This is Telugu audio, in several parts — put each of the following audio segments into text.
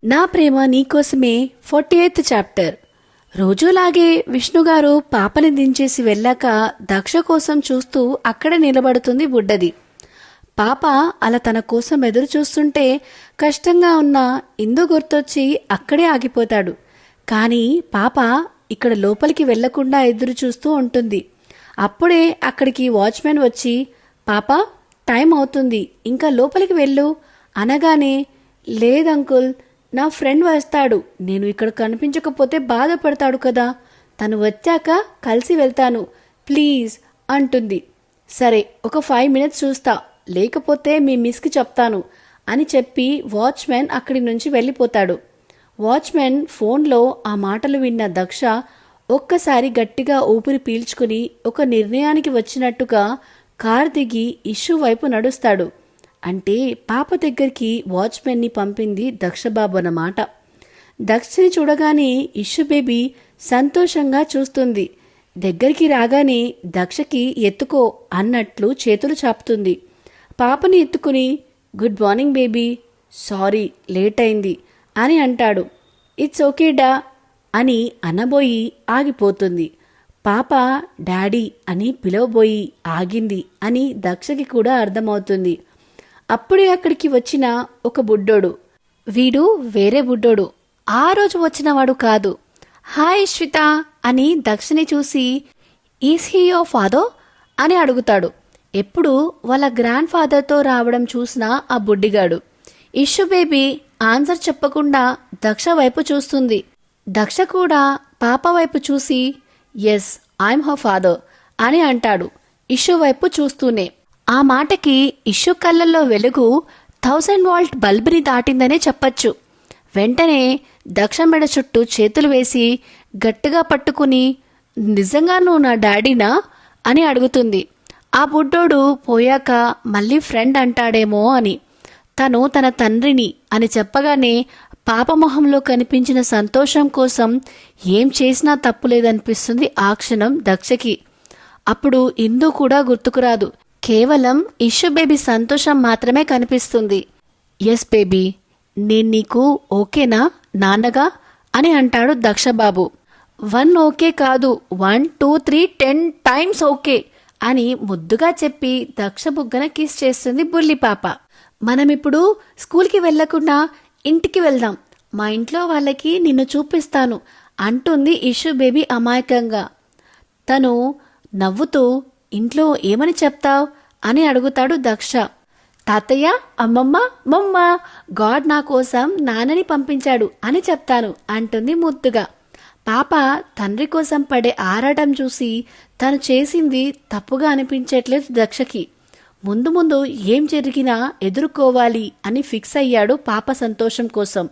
నా ప్రేమ నీకోసమే 48th చాప్టర్. రోజులాగే విష్ణుగారు పాపని దించేసి వెళ్ళాక దక్ష కోసం చూస్తూ అక్కడ నిలబడుతుంది బుడ్డది. పాప అలా తన కోసం ఎదురు చూస్తుంటే కష్టంగా ఉన్న ఇందు గుర్తొచ్చి అక్కడే ఆగిపోతాడు. కానీ పాప ఇక్కడ లోపలికి వెళ్లకుండా ఎదురు చూస్తూ ఉంటుంది. అప్పుడే అక్కడికి వాచ్మెన్ వచ్చి, పాప టైం అవుతుంది, ఇంకా లోపలికి వెళ్ళు అనగానే, లేదంకుల్, నా ఫ్రెండ్ వస్తాడు, నేను ఇక్కడ కనిపించకపోతే బాధపడతాడు కదా, తను వచ్చాక కలిసి వెళ్తాను ప్లీజ్ అంటుంది. సరే, ఒక 5 minutes చూస్తా, లేకపోతే మీ మిస్కి చెప్తాను అని చెప్పి వాచ్మెన్ అక్కడి నుంచి వెళ్ళిపోతాడు. వాచ్మెన్ ఫోన్లో ఆ మాటలు విన్న దక్ష ఒక్కసారి గట్టిగా ఊపిరి పీల్చుకుని ఒక నిర్ణయానికి వచ్చినట్టుగా కార్ దిగి ఇష్యూ వైపు నడుస్తాడు. అంటే పాప దగ్గరికి వాచ్మెన్ని పంపింది దక్షబాబు అన్నమాట. దక్షని చూడగానే ఇష్యూ బేబీ సంతోషంగా చూస్తుంది. దగ్గరికి రాగానే దక్షకి ఎత్తుకో అన్నట్లు చేతులు చాపుతుంది. పాపని ఎత్తుకుని, good morning baby, sorry late అయింది అని అంటాడు. ఇట్స్ ఓకే డా అని అనబోయి ఆగిపోతుంది. పాప డాడీ అని పిలవబోయి ఆగింది అని దక్షకి కూడా అర్థమవుతుంది. అప్పుడే అక్కడికి వచ్చిన ఒక బుడ్డోడు, వీడు వేరే బుడ్డోడు, ఆ రోజు వచ్చినవాడు కాదు. హాయ్ శ్విత అని దక్షని చూసి, ఈజ్ హీ యువర్ ఫాదర్ అని అడుగుతాడు. ఎప్పుడు వాళ్ళ గ్రాండ్ ఫాదర్తో రావడం చూసిన ఆ బుడ్డిగాడు. ఇష్యూ బేబీ ఆన్సర్ చెప్పకుండా దక్ష వైపు చూస్తుంది. దక్ష కూడా పాప వైపు చూసి, ఎస్ ఐఎమ్ హర్ ఫాదర్ అని అంటాడు ఇష్యూ వైపు చూస్తూనే. ఆ మాటకి ఇష్యూ కళ్ళల్లో వెలుగు 1000 volt బల్బుని దాటిందనే చెప్పచ్చు. వెంటనే దక్ష మెడ చుట్టూ చేతులు వేసి గట్టిగా పట్టుకుని, నిజంగా నువ్వు నా డాడీనా అని అడుగుతుంది. ఆ బుడ్డోడు పోయాక మళ్ళీ ఫ్రెండ్ అంటాడేమో అని. తను తన తండ్రిని అని చెప్పగానే పాప మొహంలో కనిపించిన సంతోషం కోసం ఏం చేసినా తప్పులేదనిపిస్తుంది ఆ క్షణం దక్షకి. అప్పుడు ఇందు కూడా గుర్తుకురాదు, కేవలం ఇష్యూ బేబీ సంతోషం మాత్రమే కనిపిస్తుంది. ఎస్ బేబీ, నేను నీకు ఓకేనా నాన్నగా అని అంటాడు దక్షబాబు. 1 ఓకే కాదు, 1 2 3 10 times ఓకే అని ముద్దుగా చెప్పి దక్ష బుగ్గన కిస్ చేస్తుంది బుల్లి పాప. మనమిప్పుడు స్కూల్కి వెళ్లకుండా ఇంటికి వెళ్దాం, మా ఇంట్లో వాళ్ళకి నిన్ను చూపిస్తాను అంటుంది ఇష్యూ బేబీ అమాయకంగా. తను నవ్వుతూ, ఇంట్లో ఏమని చెప్తావ్ అని అడుగుతాడు దక్ష. తాతయ్య, అమ్మమ్మ, మమ్మ, గాడ్ నా కోసం నాన్నని పంపించాడు అని చెప్తాను అంటుంది ముద్దుగా. పాప తండ్రి కోసం పడే ఆరాటం చూసి తను చేసింది తప్పుగా అనిపించట్లేదు దక్షకి. ముందు ముందు ఏం జరిగినా ఎదుర్కోవాలి అని ఫిక్స్ అయ్యాడు పాప సంతోషం కోసం.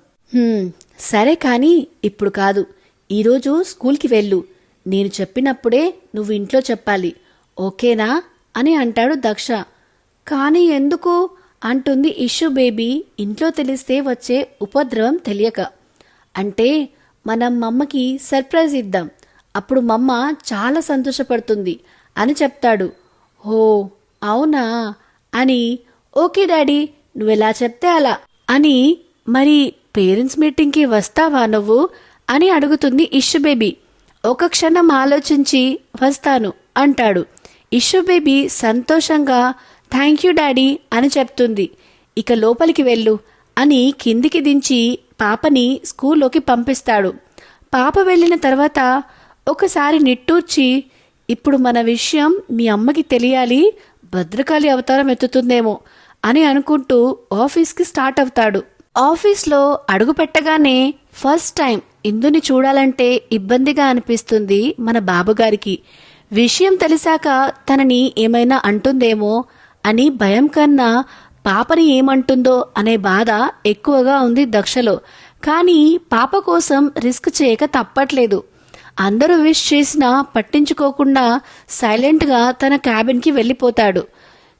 సరే కానీ ఇప్పుడు కాదు, ఈరోజు స్కూల్కి వెళ్ళు, నేను చెప్పినప్పుడే నువ్వు ఇంట్లో చెప్పాలి, ఓకేనా అని అంటాడు దక్ష. కానీ ఎందుకు అంటుంది ఇష్యూ బేబీ ఇంట్లో తెలిస్తే వచ్చే ఉపద్రవం తెలియక. అంటే మనం మమ్మకి సర్ప్రైజ్ ఇద్దాం, అప్పుడు మమ్మ చాలా సంతోషపడుతుంది అని చెప్తాడు. ఓ అవునా అని, ఓకే డాడీ నువ్వెలా చెప్తే అలా అని. మరి పేరెంట్స్ మీటింగ్కి వస్తావా నువ్వు అని అడుగుతుంది ఇష్యూ బేబీ. ఒక క్షణం ఆలోచించి వస్తాను అంటాడు. ఇష్యూ బేబీ సంతోషంగా థ్యాంక్ యూ డాడీ అని చెప్తుంది. ఇక లోపలికి వెళ్ళు అని కిందికి దించి పాపని స్కూల్లోకి పంపిస్తాడు. పాప వెళ్ళిన తర్వాత ఒకసారి నిట్టూర్చి, ఇప్పుడు మన విషయం మీ అమ్మకి తెలియాలి, భద్రకాళి అవతారం ఎత్తుతుందేమో అని అనుకుంటూ ఆఫీస్కి స్టార్ట్ అవుతాడు. ఆఫీస్లో అడుగు పెట్టగానే ఫస్ట్ టైం ఇందుని చూడాలంటే ఇబ్బందిగా అనిపిస్తుంది మన బాబుగారికి. విషయం తెలిసాక తనని ఏమైనా అంటుందేమో అని భయం కన్నా పాపని ఏమంటుందో అనే బాధ ఎక్కువగా ఉంది దక్షలో. కానీ పాప కోసం రిస్క్ చేయక తప్పట్లేదు. అందరూ విష్ చేసినా పట్టించుకోకుండా సైలెంట్గా తన క్యాబిన్కి వెళ్ళిపోతాడు.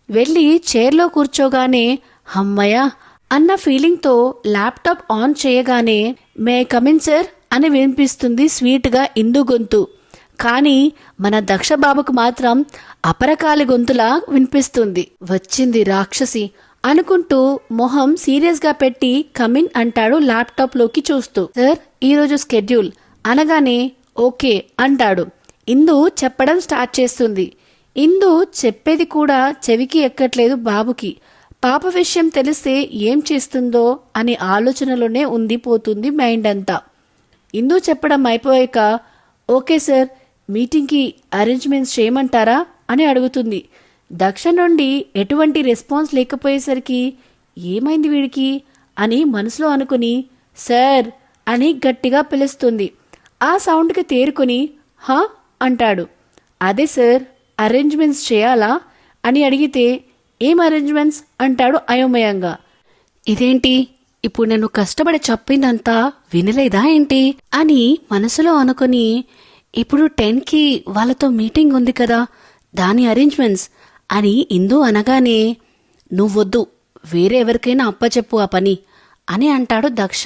వెళ్ళి చైర్లో కూర్చోగానే అమ్మయ్య అన్న ఫీలింగ్తో ల్యాప్టాప్ ఆన్ చేయగానే, మే కమిన్ సార్ అని వినిపిస్తుంది స్వీట్గా ఇందు గొంతు. కానీ మన దక్షబాబుకు మాత్రం అపరకాలి గొంతులా వినిపిస్తుంది. వచ్చింది రాక్షసి అనుకుంటూ మొహం సీరియస్గా పెట్టి కమిన్ అంటాడు ల్యాప్టాప్లోకి చూస్తూ. సార్ ఈరోజు స్కెడ్యూల్ అనగానే ఓకే అంటాడు. ఇందు చెప్పడం స్టార్ట్ చేస్తుంది. ఇందు చెప్పేది కూడా చెవికి ఎక్కట్లేదు బాబుకి. పాప విషయం తెలిస్తే ఏం చేస్తుందో అనే ఆలోచనలోనే ఉండిపోతుంది మైండ్ అంతా. ఇందు చెప్పడం అయిపోయాక ఓకే సార్ మీటింగ్కి అరేంజ్మెంట్స్ చేయమంటారా అని అడుగుతుంది. దక్ష నుండి ఎటువంటి రెస్పాన్స్ లేకపోయేసరికి ఏమైంది వీడికి అని మనసులో అనుకుని సార్ అని గట్టిగా పిలుస్తుంది. ఆ సౌండ్కి తేరుకుని హా అంటాడు. అదే సార్ అరేంజ్మెంట్స్ చేయాలా అని అడిగితే ఏం అరేంజ్మెంట్స్ అంటాడు అయోమయంగా. ఇదేంటి ఇప్పుడు నేను కష్టపడి చెప్పిందంతా వినలేదా ఏంటి అని మనసులో అనుకుని ఇప్పుడు 10కి వాళ్ళతో మీటింగ్ ఉంది కదా దాని అరేంజ్మెంట్స్ అని ఇందు అనగానే నువ్వొద్దు వేరే ఎవరికైనా అప్పచెప్పు ఆ పని అని అంటాడు దక్ష.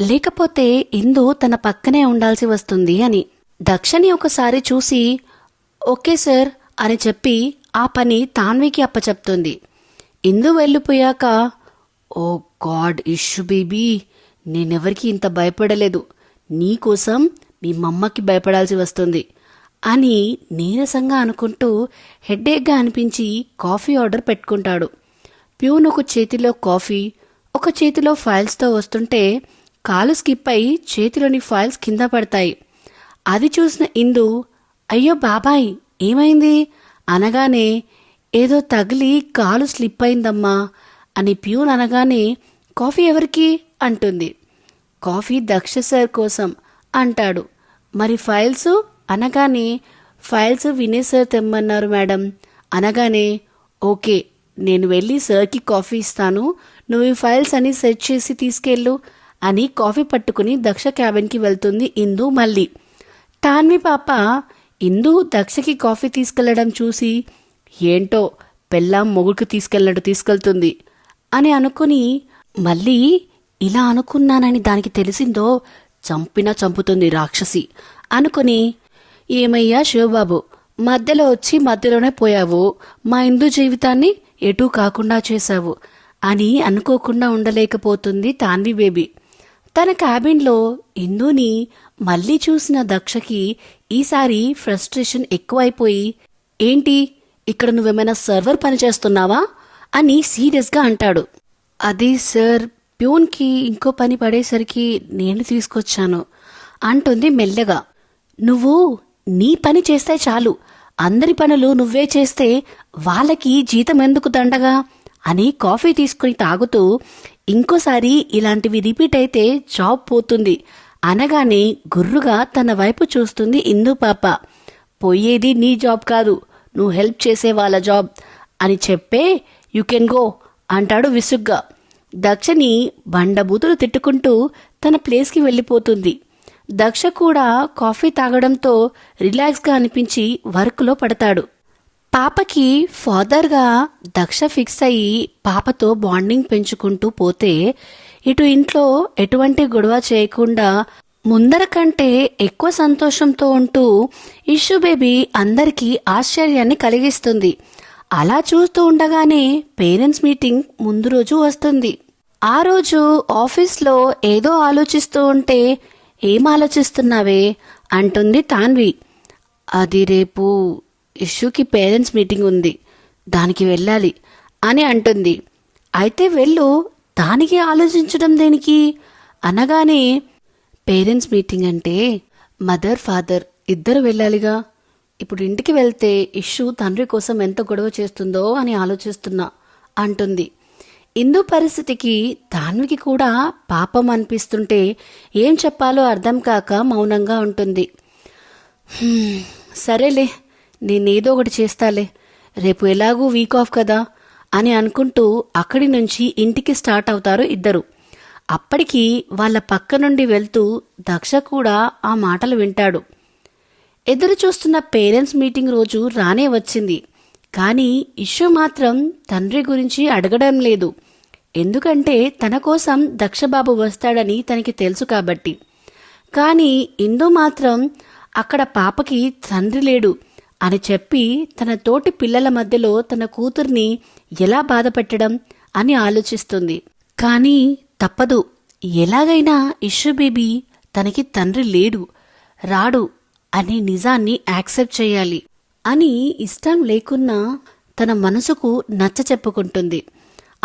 లేకపోతే ఇందు తన పక్కనే ఉండాల్సి వస్తుంది అని. దక్షని ఒకసారి చూసి ఓకే సార్ అని చెప్పి ఆ పని తాన్వికి అప్పచెప్తుంది. ఇందు వెళ్ళిపోయాక ఓ గాడ్ ఇష్యూ బేబీ నేనెవరికి ఇంత భయపడలేదు, నీకోసం మీ మమ్మకి భయపడాల్సి వస్తుంది అని నీరసంగా అనుకుంటూ హెడ్ఏక్గా అనిపించి కాఫీ ఆర్డర్ పెట్టుకుంటాడు. ప్యూన్ ఒక చేతిలో కాఫీ ఒక చేతిలో ఫైల్స్తో వస్తుంటే కాలు స్కిప్ అయి చేతిలోని ఫైల్స్ కింద పడతాయి. అది చూసిన ఇందు అయ్యో బాబాయ్ ఏమైంది అనగానే ఏదో తగిలి కాలు స్లిప్ అయిందమ్మా అని ప్యూన్ అనగానే కాఫీ ఎవరికి అంటుంది. కాఫీ దక్ష సార్ కోసం అంటాడు. మరి ఫైల్స్ అనగానే ఫైల్స్ వినయ్ సార్ తెమ్మన్నారు మేడం అనగానే ఓకే నేను వెళ్ళి సార్కి కాఫీ ఇస్తాను, నువ్వు ఈ ఫైల్స్ అని సెట్ చేసి తీసుకెళ్ళు అని కాఫీ పట్టుకుని దక్ష క్యాబిన్కి వెళ్తుంది ఇందు. మళ్ళీ తాన్వి పాప ఇందు దక్షకి కాఫీ తీసుకెళ్లడం చూసి ఏంటో పెళ్ళాం మొగుడికి తీసుకెళ్తుంది అని అనుకుని మళ్ళీ ఇలా అనుకున్నానని దానికి తెలిసిందో చంపినా చంపుతుంది రాక్షసి అనుకుని ఏమయ్యా శివబాబు మధ్యలో వచ్చి మధ్యలోనే పోయావు, మా ఇందు జీవితాన్ని ఎటూ కాకుండా చేశావు అని అనుకోకుండా ఉండలేకపోతుంది తాన్వి బేబీ. తన క్యాబిన్లో ఇందుని మళ్ళీ చూసిన దక్షకి ఈసారి ఫ్రస్ట్రేషన్ ఎక్కువైపోయి ఏంటి ఇక్కడ నువ్వేమైనా సర్వర్ పనిచేస్తున్నావా అని సీరియస్గా అంటాడు. అది సార్ ప్యూన్కి ఇంకో పని పడేసరికి నేను తీసుకొచ్చాను అంటుంది మెల్లగా. నువ్వు నీ పని చేస్తే చాలు, అందరి పనులు నువ్వే చేస్తే వాళ్ళకి జీతం ఎందుకు దండగా అని కాఫీ తీసుకుని తాగుతూ ఇంకోసారి ఇలాంటివి రిపీట్ అయితే జాబ్ పోతుంది అనగానే గుర్రుగా తన వైపు చూస్తుంది ఇందు పాప. పోయేది నీ జాబ్ కాదు, నువ్వు హెల్ప్ చేసే వాళ్ళ జాబ్ అని చెప్పే యు కెన్ గో అంటాడు విసుగ్గా. దక్షని బండబూతులు తిట్టుకుంటూ తన ప్లేస్కి వెళ్ళిపోతుంది. దక్ష కూడా కాఫీ తాగడంతో రిలాక్స్గా అనిపించి వర్క్లో పడతాడు. పాపకి ఫాదర్గా దక్ష ఫిక్స్ అయ్యి పాపతో బాండింగ్ పెంచుకుంటూ పోతే ఇటు ఇంట్లో ఎటువంటి గొడవ చేయకుండా ముందర కంటే ఎక్కువ సంతోషంతో ఉంటూ ఇష్యూ బేబీ అందరికీ ఆశ్చర్యాన్ని కలిగిస్తుంది. అలా చూస్తూ ఉండగానే పేరెంట్స్ మీటింగ్ ముందు రోజు వస్తుంది. ఆ రోజు ఆఫీస్లో ఏదో ఆలోచిస్తూ ఉంటే ఏం ఆలోచిస్తున్నావే అంటుంది తాన్వి. అది రేపు ఇష్యూకి పేరెంట్స్ మీటింగ్ ఉంది, దానికి వెళ్ళాలి అని అంటుంది. అయితే వెళ్ళు, దానికి ఆలోచించడం దేనికి అనగానే పేరెంట్స్ మీటింగ్ అంటే మదర్ ఫాదర్ ఇద్దరు వెళ్ళాలిగా, ఇప్పుడు ఇంటికి వెళ్తే ఇష్యూ తండ్రి కోసం ఎంత గొడవ చేస్తుందో అని ఆలోచిస్తున్నా అంటుంది. ఇందు పరిస్థితికి తాన్వికి కూడా పాపం అనిపిస్తుంటే ఏం చెప్పాలో అర్థం కాక మౌనంగా ఉంటుంది. సరేలే నేనేదో ఒకటి చేస్తాలే, రేపు ఎలాగూ వీక్ ఆఫ్ కదా అని అనుకుంటూ అక్కడి నుంచి ఇంటికి స్టార్ట్ అవుతారు ఇద్దరు. అప్పటికి వాళ్ళ పక్క నుండి వెళ్తూ దక్ష కూడా ఆ మాటలు వింటాడు. ఎదురు చూస్తున్న పేరెంట్స్ మీటింగ్ రోజు రానే వచ్చింది. కానీ ఇష్యూ మాత్రం తండ్రి గురించి అడగడం లేదు. ఎందుకంటే తన కోసం దక్షబాబు వస్తాడని తనకి తెలుసు కాబట్టి. కానీ ఇందు మాత్రం అక్కడ పాపకి తండ్రి లేడు అని చెప్పి తన తోటి పిల్లల మధ్యలో తన కూతుర్ని ఎలా బాధపెట్టడం అని ఆలోచిస్తుంది. కానీ తప్పదు, ఎలాగైనా ఇషు బేబీ తనకి తండ్రి లేడు, రాడు అనే నిజాన్ని యాక్సెప్ట్ చేయాలి అని ఇష్టం లేకున్నా తన మనసుకు నచ్చ చెప్పుకుంటుంది.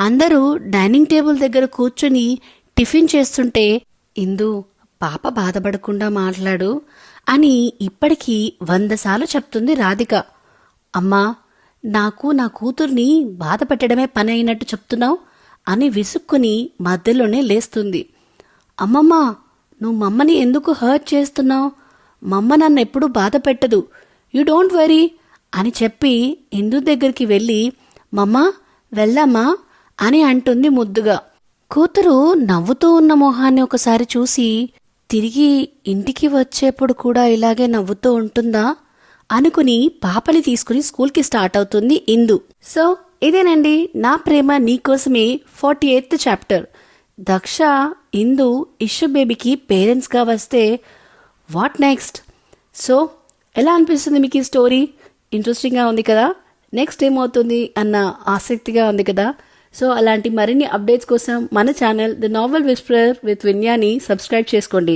అందరూ డైనింగ్ టేబుల్ దగ్గర కూర్చుని టిఫిన్ చేస్తుంటే ఇందు, పాప బాధపడకుండా మాట్లాడు అని ఇప్పటికీ 100 సార్లు చెప్తుంది రాధిక. అమ్మా, నాకు నా కూతుర్ని బాధ పెట్టడమే పని అయినట్టు చెప్తున్నావు అని విసుక్కుని మధ్యలోనే లేస్తుంది. అమ్మమ్మ, నువ్వు మమ్మని ఎందుకు హర్ట్ చేస్తున్నావు? మమ్మ నన్ను ఎప్పుడూ బాధ పెట్టదు, యూ డోంట్ వరీ అని చెప్పి ఇందు దగ్గరికి వెళ్ళి మమ్మ వెళ్దామా అని అంటుంది ముద్దుగా. కూతురు నవ్వుతూ ఉన్న మొహాన్ని ఒకసారి చూసి తిరిగి ఇంటికి వచ్చేప్పుడు కూడా ఇలాగే నవ్వుతూ ఉంటుందా అనుకుని పాపని తీసుకుని స్కూల్కి స్టార్ట్ అవుతుంది ఇందు. సో ఇదేనండి నా ప్రేమ నీకోసమే 48th చాప్టర్. దక్ష, ఇందు, ఇషు బేబీకి పేరెంట్స్గా వస్తే వాట్ నెక్స్ట్? సో ఎలా అనిపిస్తుంది మీకు ఈ స్టోరీ? ఇంట్రెస్టింగ్గా ఉంది కదా? నెక్స్ట్ ఏమవుతుంది అన్న ఆసక్తిగా ఉంది కదా? సో అలాంటి మరిన్ని అప్డేట్స్ కోసం మన channel the novel whisperer with విన్యాని సబ్స్క్రైబ్ చేసుకోండి.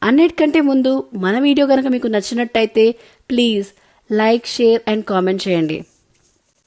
అన్నిటికంటే ముందు మన వీడియో కనుక మీకు నచ్చినట్టయితే please like, share and comment చేయండి.